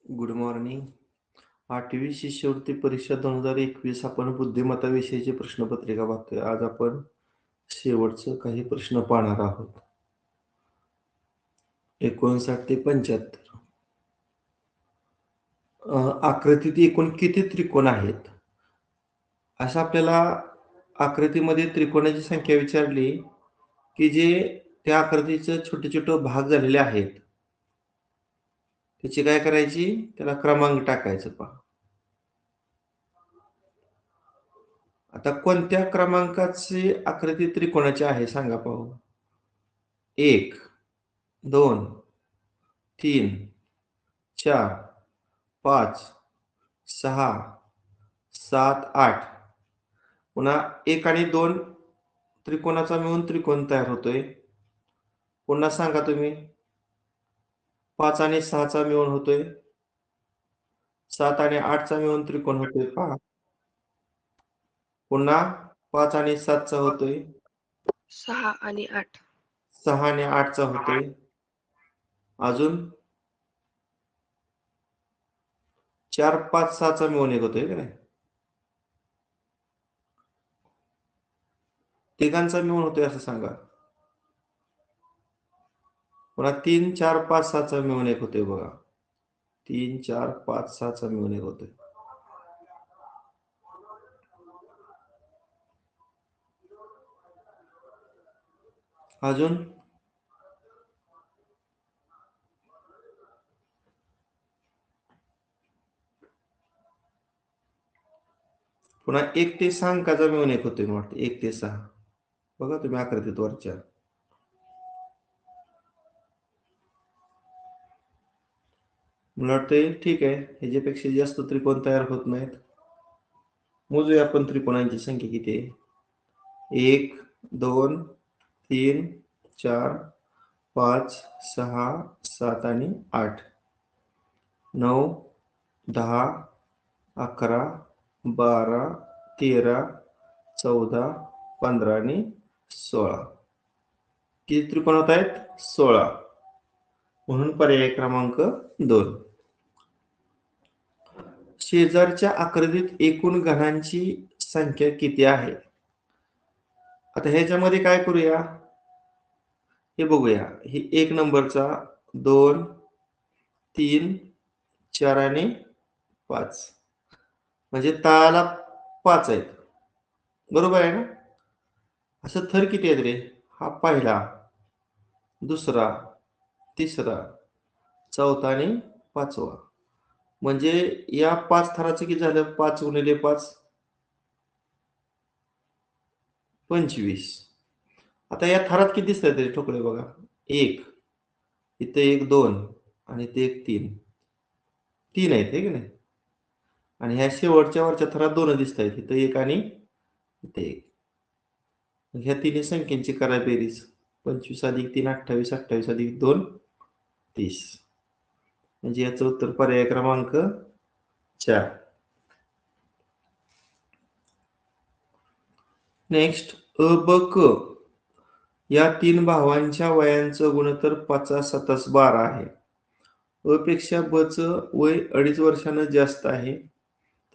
Good morning. 8वी शिष्यवृत्ती परीक्षा 2021 आपण बुद्धिमत्ता विषयीची प्रश्नपत्रिका पाहतोय. आज आपण शेवटचं काही प्रश्न पाहणार आहोत. 59 ते 75. आकृतीत एकूण किती त्रिकोण आहेत? असं आपल्याला आकृतीमध्ये त्रिकोणाची संख्या विचारली, की जे त्या आकृतीचे छोटे-छोटे भाग झालेले आहेत. त्याची काय करायची? त्याला क्रमांक टाकायचं पहा. आता कोणत्या क्रमांकाची आकृती त्रिकोणाची आहे सांगा पाहू? 1, 2, 3, 4, 5, 6, 7, 8. पुन्हा 1 आणि 2 त्रिकोणाचा मिळून त्रिकोण तयार होतोय. पुन्हा सांगा तुम्ही 5 आणि 6 चा मिळून होतोय. 7 आणि 8 चा मिळून त्रिकोण होतोय पहा. पुन्हा 5 आणि 7 चा होतोय. 6 आणि 8. 6 आणि 8 चा होतोय. अजून 4, 5, 6 चा मिळून एक होतोय का नाही? तिघांचा मिळून होतोय असं सांगा. पुन्हा 3, 4, 5, 6 चा मिळून एक होतोय बघा. 3, 4, 5, 6 चा मिळून एक होतोय. अजून पुन्हा 1 ते 6 अंकाचा मिळून एक होतोय मला वाटतं. 1 ते 6. बघा तुम्ही आकृतीत वरच्या. मला वाटतंय ठीक आहे. ह्याच्यापेक्षा जास्त त्रिकोण तयार होत नाहीत. मोजूया आपण त्रिकोणांची संख्या किती आहे. 1, 2, 3, 4, 5, 6, 7 आणि 8. 9, 10, 11, 12, 13, 14, 15 आणि 16. किती त्रिकोण होत आहेत? 16. म्हणून पर्याय क्रमांक 2. शेजारच्या आकृतीत एकूण घनांची संख्या किती आहे? आता ह्याच्यामध्ये काय करूया? हे बघूया. ही 1 नंबरचा 2, 3, 4 आणि 5. म्हणजे तळाला 5 आहेत. बरोबर आहे ना? असं थर किती आहेत रे? हा पहिला, दुसरा, तिसरा, चौथा आणि 5वा. म्हणजे या 5 थराचं किती झालं? 5 गुणिले 5 25. आता या थरात किती दिसतायत रे ठोकळे बघा. 1, इथे 1, 2 आणि इथे 1, 3. 3 आहेत हे की नाही? आणि ह्या शेवटच्या वरच्या थरात 2 दिसतायत. इथं 1 आणि इथे 1. ह्या तिन्ही संख्यांची करा बेरीज. 25 अधिक 3 28, 28 अधिक 2 30. म्हणजे याचं उत्तर पर्याय क्रमांक 4. नेक्स्ट अ, ब, क या 3 भावांच्या वयांचं गुणोत्तर 50-17-12 आहे. अ पेक्षा ब चं वय 2.5 वर्षानं जास्त आहे.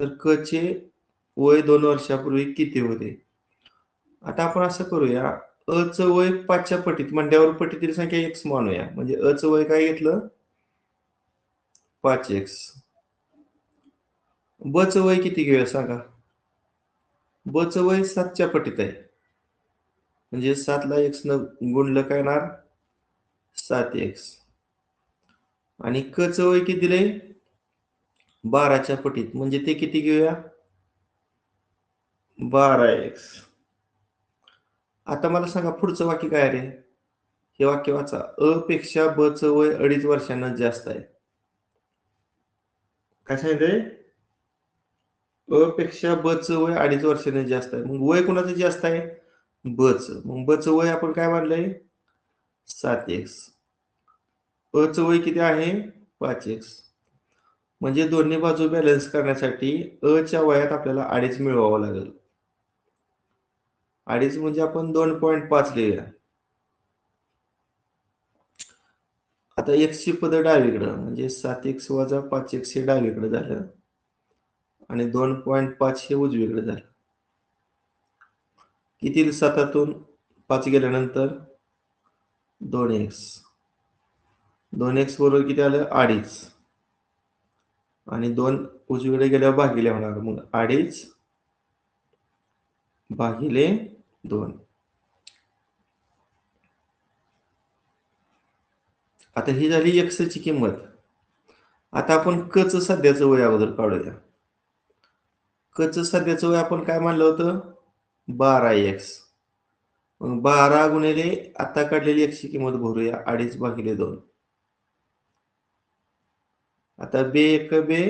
तर क चे वय 2 वर्षापूर्वी किती होते? आता आपण असं करूया. अ चं वय 5च्या पटीत म्हणल्यावर पटीतील संख्या x मानूया. म्हणजे अ चं वय काय घेतलं? 5x. ब चं वय किती घेऊया सांगा? ब चं वय 7च्या पटीत आहे. म्हणजे 7ला x न गुणलं काय येणार? 7x. आणि क चं वय किती दिलंय? 12च्या पटीत. म्हणजे ते किती घेऊया? 12x. आता मला सांगा पुढचं वाक्य काय रे? हे वाक्य वाचा. अ पेक्षा ब चं वय 2.5 वर्षांनं जास्त आहे. काय सांगितलंय? अ पेक्षा ब चं वय 2.5 वर्षांनी जास्त आहे. मग वय कोणाचं जास्त आहे? ब चं. मग ब चं वय आपण काय मानलंय? 7x. अ चं वय किती आहे? 5x. म्हणजे दोन्ही बाजू बॅलन्स करण्यासाठी अ च्या वयात आपल्याला 2.5 मिळवावं लागेल. 2.5 म्हणजे आपण 2.5 लिहूया. आता एक्सची पद डावीकडं म्हणजे 7x वजा 5x हे डावीकडे झालं आणि 2.5 हे उजवीकडे झालं. किती 7तून 5 गेल्यानंतर 2x. 2x बरोबर किती आलं 2.5 आणि 2 उजवीकडे गेल्यावर भागिले होणार, मग 2.5 भागिले 2. आता ही झाली x ची किंमत. आता आपण क च सध्याचं वय अगोदर काढूया. क च सध्याचं वय आपण काय मानलं होतं 12x. मग 12 गुणिले आता काढलेली x ची किंमत भरूया 2.5 भागिले 2. आता बे एक बे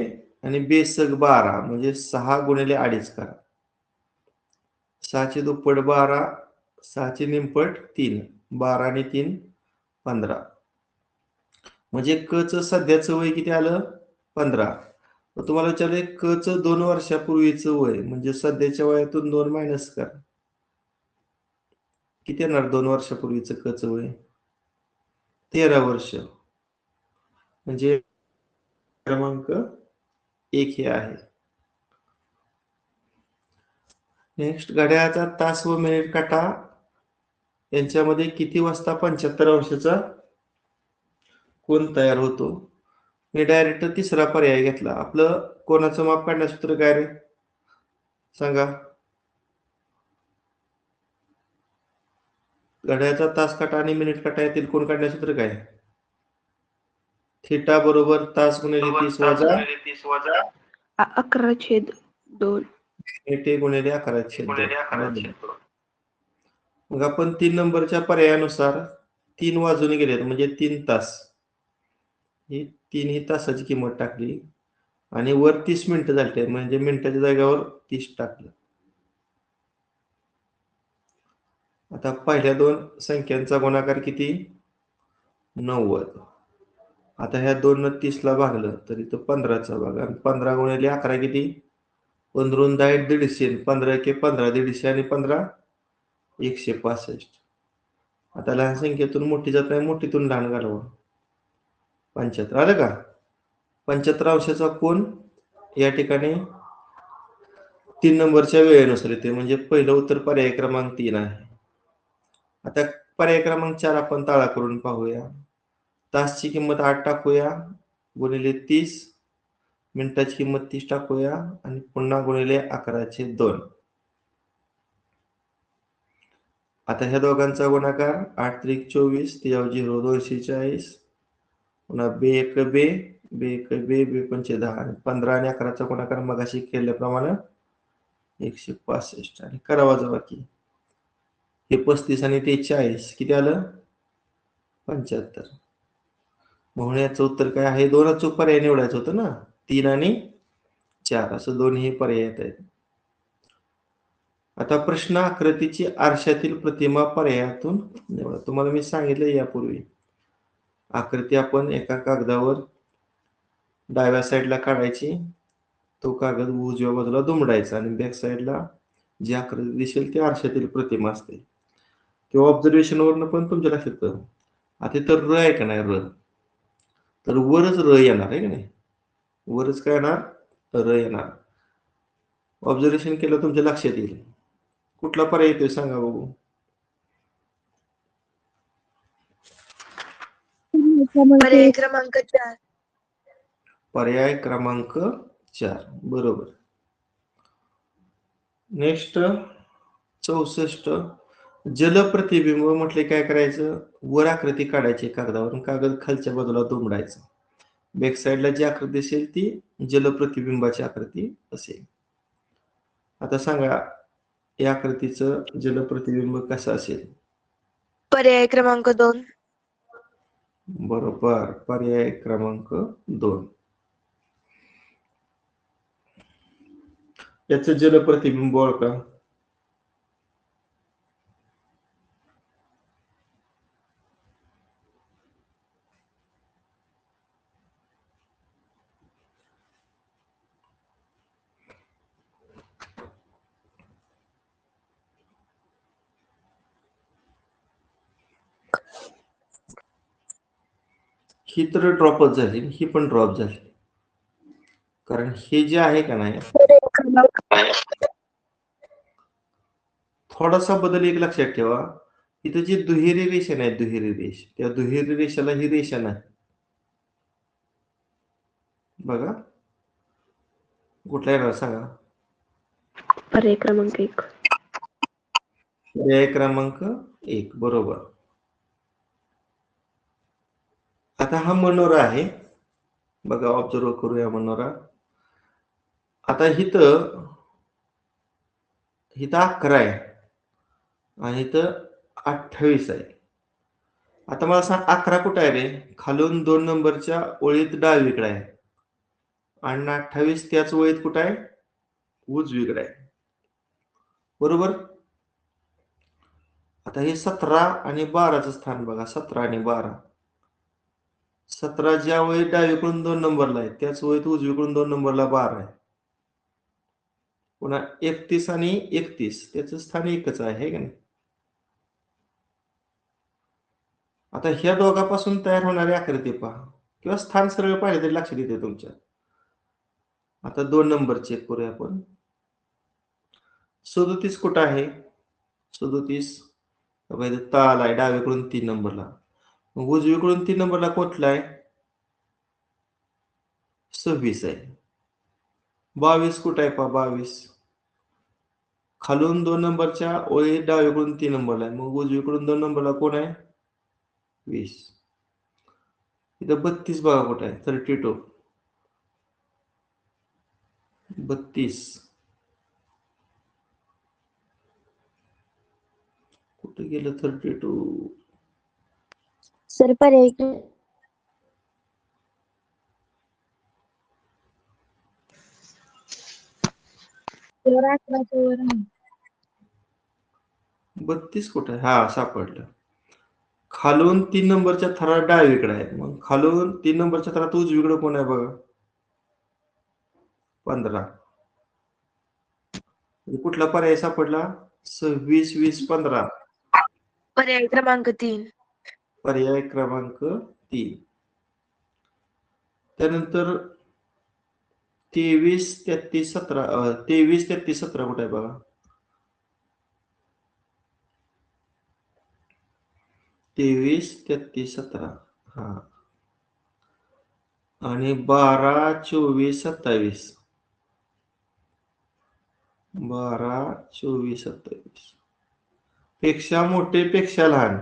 आणि बे सग 12 म्हणजे 6 गुणिले 2.5 करा. 6 चे दुप्पट 12, 6 चे निमपट 3, 12 आणि 3 15. म्हणजे क च सध्याचं वय किती आलं 15. मग तुम्हाला विचारले क च 2 वर्षापूर्वीचं वय म्हणजे सध्याच्या वयातून 2 मायनस करा. किती येणार 2 वर्षापूर्वीचं क च वय 13 वर्ष. म्हणजे क्रमांक 1 हे आहे. नेक्स्ट घड्याळाचा तास व मिनिट काटा यांच्यामध्ये किती वाजता 75 अंशाचा कोन तयार होतो. मी डायरेक्ट तिसरा पर्याय घेतला. आपलं कोणाचं माप काढण्याचं सूत्र काय रे सांगा. घड्याळाचा तास काटा आणि मिनिट काटा यातील कोन काढण्याचं सूत्र काय. थिटा बरोबर तास गुणिले 30 वजा 11/2. मिनिटे गुणिले 11/2. मग आपण 3 नंबरच्या पर्यायानुसार 3 वाजून गेलेत म्हणजे 3 तास. ही 3 ही तासाची किंमत टाकली आणि वर 30 मिनिटं झाली म्हणजे मिनिटाच्या जागेवर 30 टाकलं. आता पहिल्या दोन संख्यांचा गुणाकार किती 90. आता ह्या 2 न 30 ला भागलं तर इथं 15चा भाग आणि 15 गुणिले 11 किती 15 10 150. 15 के 15 150 आणि 15 165. आता लहान संख्येतून मोठी जात नाही मोठीतून लहान घालवा 75 आलं का. 75 अंशाचा कोन या ठिकाणी 3 नंबरच्या वेळेनुसार येते म्हणजे पहिलं उत्तर पर्याय क्रमांक 3 आहे. आता पर्याय क्रमांक 4 आपण ताळा करून पाहूया. तासची किंमत 8 टाकूया गुणिले 30, मिनिटाची किंमत 30 टाकूया आणि पुन्हा गुणिले 11/2. आता ह्या दोघांचा गुणाकार 8 त्रिक 24, त्याच्यावर 0 240, पुन्हा बे एक बे बे एक बे बे पंचे 10 आणि 15 आणि 11चा गुणाकार मगाशी केल्याप्रमाणे 165 आणि करावा बाकी. हे 35 आणि ते 40 किती आलं 75. म्हणून याचं उत्तर काय आहे 2च पर्याय निवडायचं होतं ना 3 आणि 4 असं दोन्ही पर्याय येत आहेत. आता प्रश्न आकृतीची आरशातील प्रतिमा पर्यायातून निवडा. तुम्हाला मी सांगितलं यापूर्वी आकृती आपण एका कागदावर डाव्या साईडला काढायची, तो कागद उजव्या बाजूला दुमडायचा आणि बॅक साईडला जी आकृती दिसेल ती आरशातील प्रतिमा असते. किंवा ऑब्झर्वेशन वरनं पण तुमच्या लक्षात येतं. आता तर र आहे का नाही र तर वरच र येणार आहे का नाही वरच काय येणार र येणार. ऑब्झर्वेशन केलं तुमच्या लक्षात येईल. कुठला पर्याय येतोय सांगा बघू. पर्याय क्रमांक 4. पर्याय क्रमांक 4 बरोबर. नेक्स्ट 64 जलप्रतिबिंब म्हटले काय करायचं वर आकृती काढायची कागदावर कागद खालच्या बाजूला दुमडायचा. बॅक साईडला जी आकृती असेल ती जलप्रतिबिंबाची आकृती असेल. आता सांगा या आकृतीचं जलप्रतिबिंब कसं असेल. पर्याय क्रमांक 2. बरोबर पर्याय क्रमांक 2. याचं जलप्रतिबिंब ओळखा. ही तर ड्रॉपच झाली, ही पण ड्रॉप झाली. कारण हे जे आहे का नाही, पर्याय क्रमांक थोडासा बदल एक लक्षात ठेवा. इथं जी दुहेरी रेषा नाही, दुहेरी रेष, त्या दुहेरी रेषेला ही रेषा नाही. बघा कुठला येणार सांगा. पर्याय क्रमांक 1. पर्याय क्रमांक 1 बरोबर. आता हा मनोरा आहे. बघा ऑब्झर्व करूया मनोरा. आता इथं 11 आहे आणि इथं 28 आहे. आता मला सांग 11 कुठं आहे रे? खालून 2 नंबरच्या ओळीत डावीकडे आहे आणि 28 त्याच ओळीत कुठं आहे? उजवीकडे आहे. बरोबर. आता हे 17 आणि 12चं स्थान बघा. 17 आणि 12. 17 ज्या ओळीत डावीकडून 2 नंबरला आहे त्याच ओळीत उजवीकडून 2 नंबरला 12 आहे. पुन्हा 31 आणि 31 त्याचं स्थान एकच आहे का नाही? आता ह्या दोघांपासून तयार होणारी आकृती पहा किंवा स्थान सरळ पाहिले तरी लक्षात येते तुमच्या. आता 2 नंबर चेक करूया आपण. 37 कुठं आहे? 37 बघा इथं ताल आहे डावीकडून 3 नंबरला. मग उजवीकडून 3 नंबरला कुठला आहे? 26 आहे. 22 कुठं आहे पहा 22. खालून 2 नंबरच्या ओळीत डावीकडून 3 नंबरला आहे. मग उजवीकडून 2 नंबरला कोण आहे? 20. इथं 32 बघा कुठं आहे? 32. 32 कुठे गेलं 32? सर पर्याय 32 कुठं आहे? हा सापडलं. खालून 3 नंबरच्या थरात डावीकडे आहे. मग खालून 3 नंबरच्या थरात उजवीकडे कोण आहे बघा? 15. कुठला पर्याय सापडला? 26, 20, 15. पर्याय क्रमांक 3. पर्याय क्रमांक 3. त्यानंतर 23, 33, 17 23, 33, 17 कुठे आहे बघा? 23, 33, 17 हा आणि 12, 24, 27. 12, 24, 27 पेक्षा मोठे पेक्षा लहान.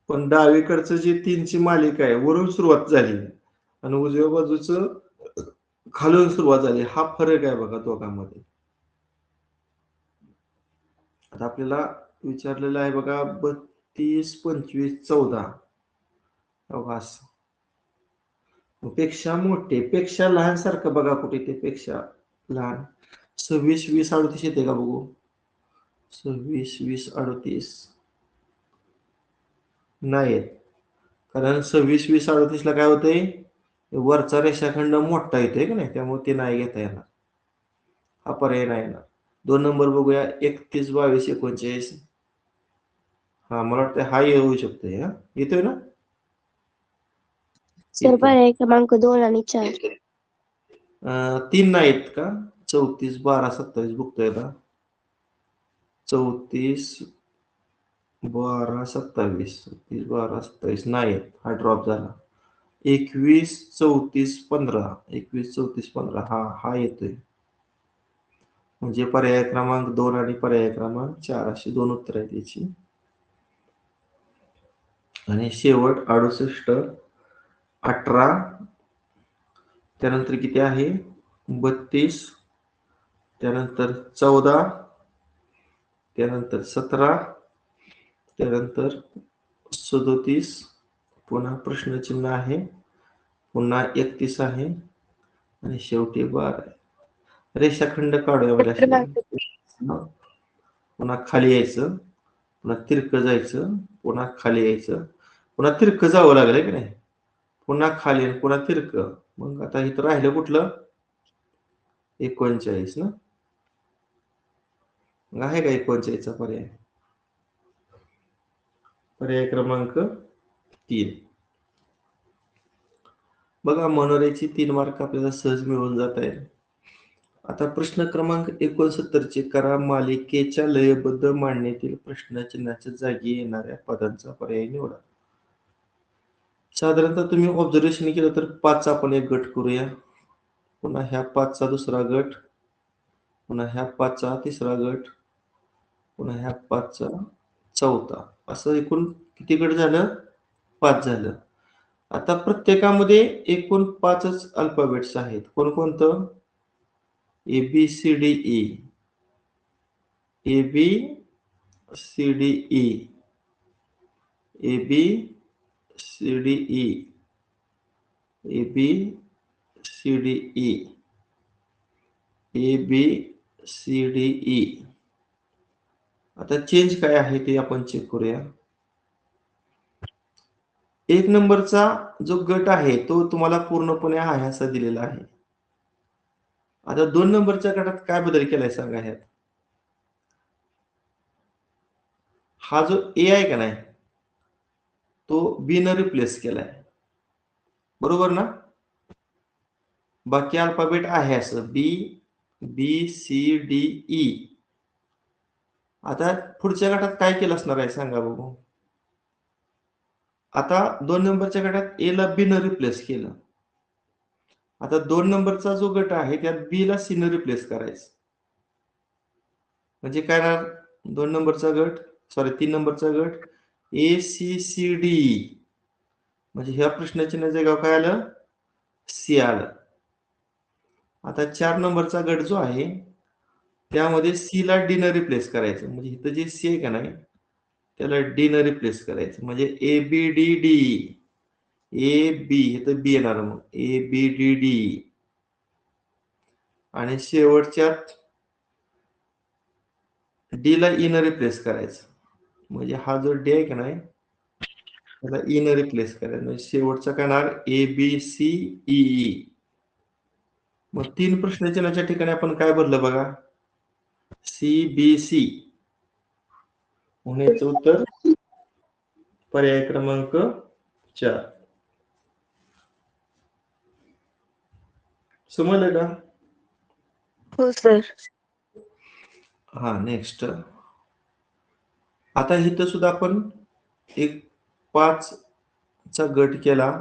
पण डावीकडचं जे 3ची मालिका आहे वरून सुरुवात झाली आणि उजव्या बाजूचं खालून सुरुवात झाली. हा फरक आहे बघा दोघांमध्ये. आता आपल्याला विचारलेलं आहे बघा 32, 25, 14. बघा असं. पेक्षा मोठे पेक्षा लहान सारखं बघा कुठे ते पेक्षा लहान. 26, 20, 38 येते का बघू? 26, 20, 38 नाही येत. कारण 26, 20, 38 ला काय होतंय? वरचा रेषाखंड मोठा येतोय का नाही? त्यामुळे ते नाही घेता येणार. हा पर्याय नाही येणार. 2 नंबर बघूया 31, 22, 39. हा मला वाटतं हा येऊ शकतोय. हा येतोय ना? सर पर्याय क्रमांक 2 आणि 4. 3 नाहीत का? 34, 12, 27 बघतोय का? 34, 12, 27. 34, 12, 27 नाही. हा ड्रॉप झाला. 21, 34, 15. 21, 34, 15 हा येतोय. म्हणजे पर्याय क्रमांक 2 आणि पर्याय क्रमांक 4 अशी 2 उत्तर आहेत याची. आणि शेवट 68, 18 त्यानंतर किती आहे? 32 त्यानंतर 14 त्यानंतर 17 त्यानंतर 37 पुन्हा प्रश्नचिन्ह आहे. पुन्हा 31 आहे आणि शेवटी 12 आहे. रेषाखंड काढूया म्हणजे क्रमांक पुन्हा खाली यायचं, पुन्हा तिरकं जायचं, पुन्हा खाली यायचं, पुन्हा तिरकं जावं लागलं की नाही? पुन्हा खाली पुन्हा तिरकं. मग आता इथं राहिलं कुठलं? 39 ना? मग आहे का 39 चा पर्याय? पर्याय क्रमांक 3. बघा मनोऱ्याची 3 मार्क आपल्याला सहज मिळून जात आहे. आता प्रश्न क्रमांक 69 चे करा मालिकेच्या लयबद्ध मांडणीतील प्रश्नचिन्हाच्या जागी येणाऱ्या पदांचा पर्याय निवडा. साधारणतः तुम्ही ऑब्झर्वेशन केलं तर 5 आपण एक गट करूया. पुन्हा ह्या 5 चा दुसरा गट, पुन्हा ह्या 5 चा तिसरा गट, पुन्हा ह्या 5 चा चौथा. असं एकूण किती गट झालं? 5 झालं. आता प्रत्येकामध्ये एकूण 5च अल्फाबेट्स आहेत. कोणकोणतं? ए, बी, सी, डी, ई. ए, बी, सी, डी, ई. ए, बी, सी, डी, ई. ए, बी, सी, डी, ई. ए, बी, सी, डी, ई. आता चेंज काय आहे ते आपण चेक करूया. 1 नंबरचा जो गट आहे तो तुम्हाला पूर्णपणे आहे असा दिलेला आहे. आता 2 नंबरच्या गटात काय बदल केलाय सांगा ह्यात? हा जो ए आहे का नाही तो बी न रिप्लेस केलाय. बरोबर ना? बाकी अल्फाबेट आहे असं बी, बी, सी, डी, ई. आता पुढच्या गटात काय केलं असणार आहे सांगा बघू. आता 2 नंबरच्या गटात ए ला बी न रिप्लेस केलं. आता 2 नंबरचा जो गट आहे त्यात बी ला सी न रिप्लेस करायचं. म्हणजे काय राहणार? 2 नंबरचा गट, सॉरी 3 नंबरचा गट ए, सी, सी, डी. म्हणजे ह्या प्रश्नचिन्हाच्या गाव काय आलं? सी आलं. आता 4 नंबरचा गट जो आहे त्यामध्ये सी ला डी न रिप्लेस करायचं. म्हणजे इथं जे सी आहे का नाही त्याला डी न रिप्लेस करायचं. म्हणजे ए, बी, डी, डी. ए, बी इथं बी येणार मग ए, बी, डी, डी. आणि शेवटच्यात डी ला ई न रिप्लेस करायचं. म्हणजे हा जो डी आहे का नाही त्याला ई न रिप्लेस करायचं. म्हणजे शेवटचा काय येणार? ए, बी, सी, ई, ई. मग 3 प्रश्नचिन्हाच्या ठिकाणी आपण काय भरलं बघा? सी, बी, सी. म्हणून याचं उत्तर पर्याय क्रमांक 4. समजलं का? हो सर. हा नेक्स्ट. आता इथं सुद्धा आपण एक 5 चा गट केला.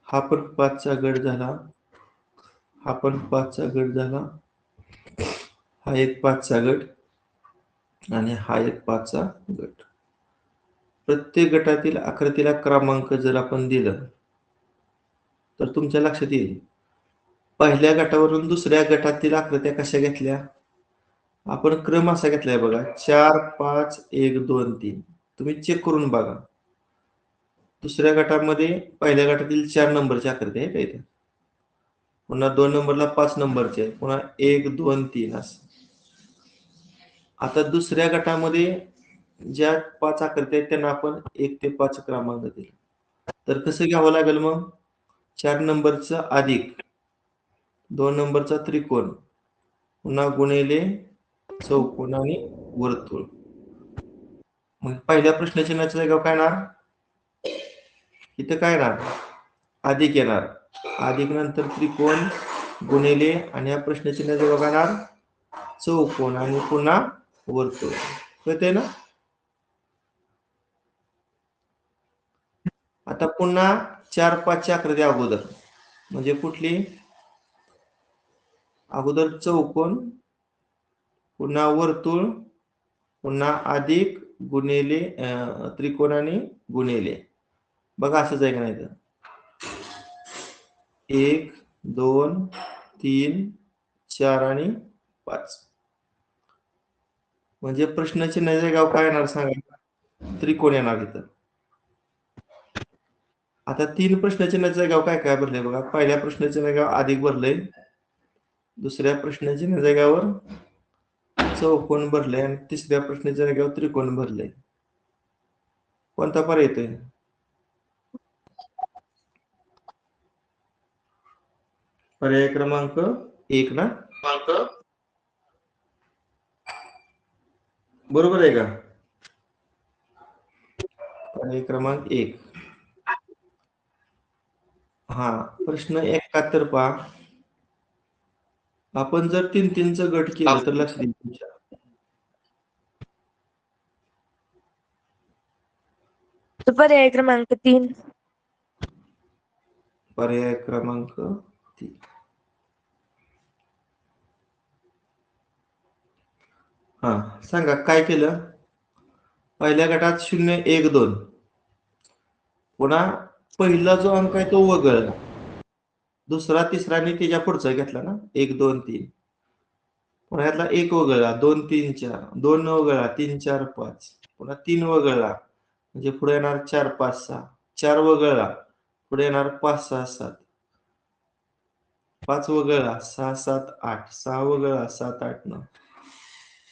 हा पण 5 चा गट झाला. हा पण 5 चा गट झाला. हा एक 5 चा गट आणि हा एक 5 चा गट. प्रत्येक गटातील आकृतीला क्रमांक जर आपण दिलं तर तुमच्या लक्षात येईल. पहिल्या गटावरून दुसऱ्या गटातील आकृत्या कशा घेतल्या? आपण क्रम असा घेतलाय बघा 4, 5, 1, 2, 3. तुम्ही चेक करून बघा. दुसऱ्या गटामध्ये पहिल्या गटातील 4 नंबरची आकृती आहे का इथे? पुन्हा 2 नंबरला 5 नंबरची आहे. पुन्हा 1, 2, 3 असं. आता दुसऱ्या गटामध्ये ज्या 5 आकृत्या आहेत त्यांना आपण 1 ते 5 क्रमांक दिले. तर कसं घ्यावं लागेल मग? 4 नंबरचा अधिक 2 नंबरचा त्रिकोण पुन्हा गुणिले चौकोन आणि वर्तुळ. मग पहिल्या प्रश्नचिन्हाच्या जागेवर काय येणार? इथं काय येणार? अधिक येणार. अधिक नंतर त्रिकोण गुणिले आणि या प्रश्नचिन्हाच्या जागेवर काय येणार? चौकोन आणि पुन्हा वर्तुळ. कळतंय ना? आता पुन्हा 4, 5 ची आकृती अगोदर म्हणजे कुठली? अगोदर चौकोन पुन्हा वर्तुळ पुन्हा अधिक गुणिले त्रिकोण आणि गुणिले. बघा असंच आहे का नाही? 1, 2, 3, 4 आणि 5. म्हणजे प्रश्नचिन्हाच्या गाव काय येणार सांगा? त्रिकोण येणार इथं. आता 3 प्रश्नचिन्हाच्या गाव काय काय भरलंय बघा. पहिल्या प्रश्नचिन्हाच्या गाव अधिक भरलंय. दुसऱ्या प्रश्नाच्या जागेवर चौकोन भरलंय आणि तिसऱ्या प्रश्नाच्या जागेवर त्रिकोण भरलंय. कोणता पर्याय येतोय? पर्याय क्रमांक 1 ना? बरोबर आहे का? पर्याय क्रमांक 1. हा प्रश्न 71 पहा. आपण जर 3-3चं गट केलं तर लक्ष द्या तुमच्या. पर्याय क्रमांक 3. पर्याय क्रमांक 3. हा सांगा काय केलं. पहिल्या गटात 0 1 2. पुन्हा पहिला जो अंक आहे तो वगळला. दुसरा तिसरा आणि त्याच्या पुढचा घेतला ना 1 2 3. पुन्हा यातला 1 वगळला 2 3 4. 2 वगळला 3 4 5. पुन्हा 3 वगळला म्हणजे पुढे येणार 4 5 6. 4 वगळला पुढे येणार 5 6 7. 5 वगळला 6 7 8. 6 वगळला 7 8 9.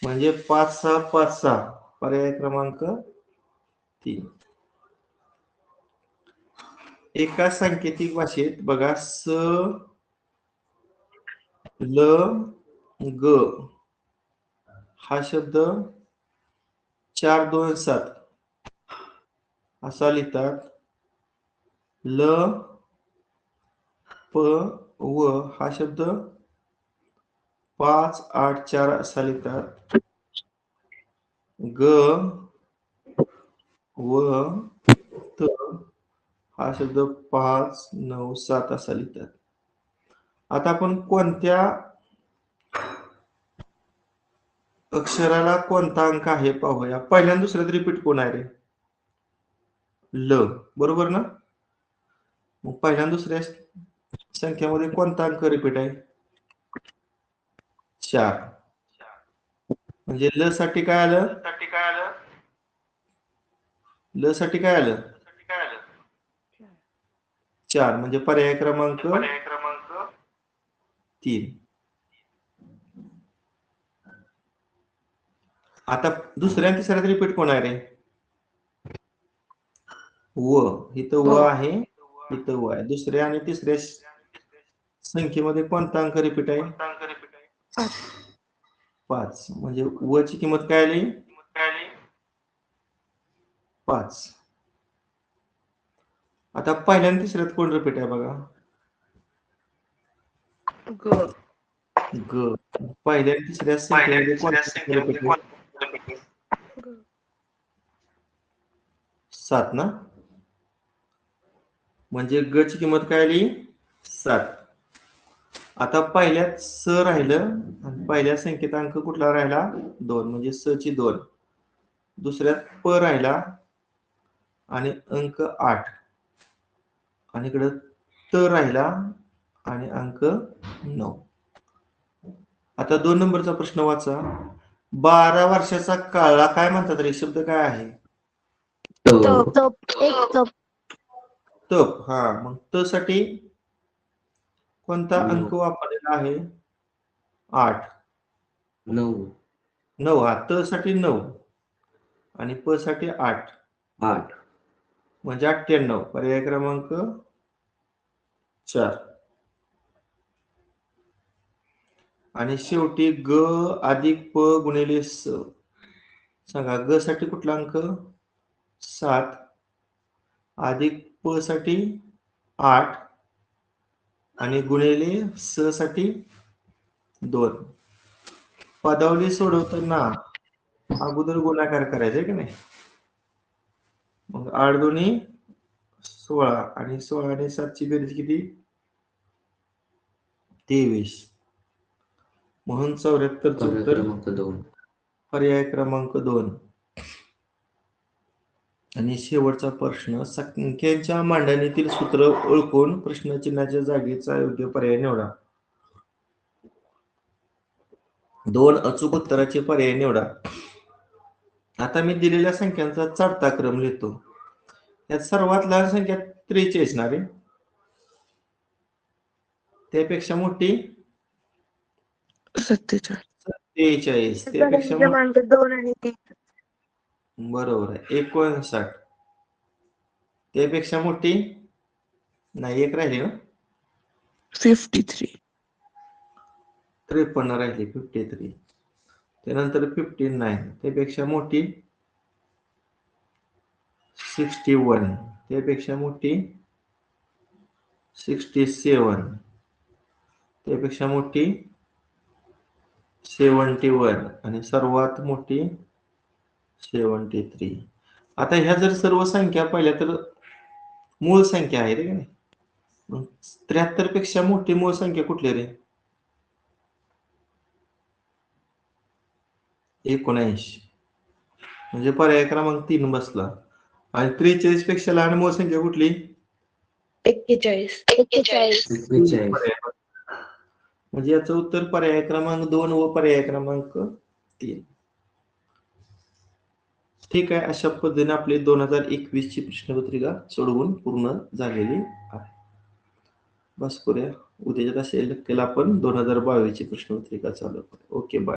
म्हणजे 5 6 5 6. पर्याय क्रमांक 3. एका सांकेतिक भाषेत बघा स ल ग हा शब्द 4 2 7 असा लिहितात. ल प व हा शब्द 5 8 4 असा लिहितात. ग व त हा शब्द 5 9 7 असा लिहितात. आता आपण कोणत्या अक्षराला कोणता अंक आहे पाहूया. पहिल्या आणि दुसऱ्यात रिपीट कोण आहे रे. ल बरोबर ना. मग पहिल्या आणि दुसऱ्या संख्यामध्ये कोणता अंक रिपीट आहे 4. म्हणजे ल साठी काय आलं. ल साठी काय आलं 4. म्हणजे पर्याय क्रमांक 3. आता दुसऱ्या आणि तिसऱ्यात रिपीट कोण आहे रे. व इथं व आहे इथं व आहे. दुसऱ्या आणि तिसऱ्या संख्येमध्ये कोणता अंक रिपीट आहे 5. म्हणजे व ची किंमत काय आली 5. आता पहिल्या आणि तिसऱ्यात कोण रिपीट आहे बघा. ग. पहिल्या आणि तिसऱ्या संख्येमध्ये कोणता रिपीट आहे 7 ना. म्हणजे ग ची किंमत काय आली 7. आता पहिल्यात स राहिलं आणि पहिल्या संख्येत अंक कुठला राहिला 2. म्हणजे स ची 2. दुसऱ्यात प राहिला आणि अंक 8. आणि इकडे त राहिला आणि अंक 9. आता 2 नंबरचा प्रश्न वाचा. 12 वर्षाचा काळा काय म्हणतात रे. शब्द काय आहे तप. हा मग त साठी कोणता अंक वापरलेला आहे 8 9. हा त साठी 9 आणि प साठी 8 म्हणजे 98. पर्याय क्रमांक 4. आणि शेवटी ग अधिक प गुणिले स. सांगा ग साठी कुठला अंक 7 अधिक प साठी 8 आणि गुणिले स साठी 2. पदावली सोडवताना अगोदर गुणाकार करायचा की नाही. मग 8 दोन्ही 16 आणि 16 आणि 7 ची बेरीज किती 23. म्हणून 74 उत्तर पर्याय क्रमांक 2. आणि शेवटचा प्रश्न. संख्यांच्या मांडणीतील सूत्र ओळखून प्रश्नचिन्हाच्या जागेचा योग्य पर्याय निवडा. 2 अचूक उत्तराचे पर्याय निवडा. आता मी दिलेल्या संख्यांचा चढता क्रम लिहितो. यात सर्वात लहान संख्या 43 ना रे. त्यापेक्षा मोठी 43. त्यापेक्षा क्रमांक 2 आणि 3. बरोबर आहे 59. त्यापेक्षा मोठी नाही एक राहिली ना 53. 53 राहिली 53. त्यानंतर 59. त्यापेक्षा मोठी 61. त्यापेक्षा मोठी 67, त्यापेक्षा मोठी 71 आणि सर्वात मोठी 73. आता ह्या जर सर्व संख्या पाहिल्या तर मूळ संख्या आहे रे का नाही. 73 पेक्षा मोठी मूळ संख्या कुठली रे? 79. म्हणजे पर्याय क्रमांक 3 बसला. आणि 43 पेक्षा लहान मूळ संख्या कुठली? 41. म्हणजे याचं उत्तर पर्याय क्रमांक 2 व पर्याय क्रमांक 3. ठीक आहे, अशा पद्धतीने आपली 2021 ची प्रश्नपत्रिका सोडवून पूर्ण झालेली आहे. बस करूया. उद्याच्या तासाला आपण 2022 ची प्रश्नपत्रिका चालू करू. Okay, bye.